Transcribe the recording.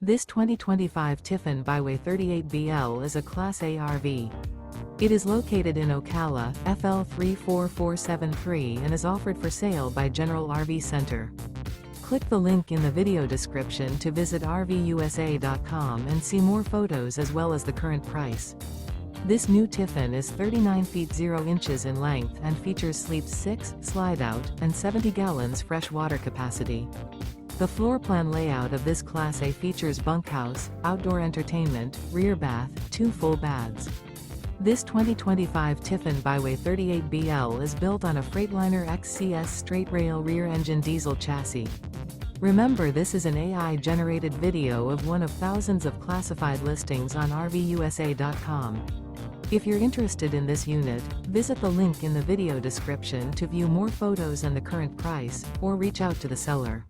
This 2025 Tiffin Byway 38BL is a Class A RV. It is located in Ocala, FL 34473 and is offered for sale by General RV Center. Click the link in the video description to visit RVUSA.com and see more photos as well as the current price. This new Tiffin is 39 feet 0 inches in length and features sleep 6, slide-out, and 70 gallons fresh water capacity. The floor plan layout of this Class A features bunkhouse, outdoor entertainment, rear bath, 2 full baths. This 2025 Tiffin Byway 38BL is built on a Freightliner XCS straight rail rear engine diesel chassis. Remember, this is an AI-generated video of one of thousands of classified listings on RVUSA.com. If you're interested in this unit, visit the link in the video description to view more photos and the current price, or reach out to the seller.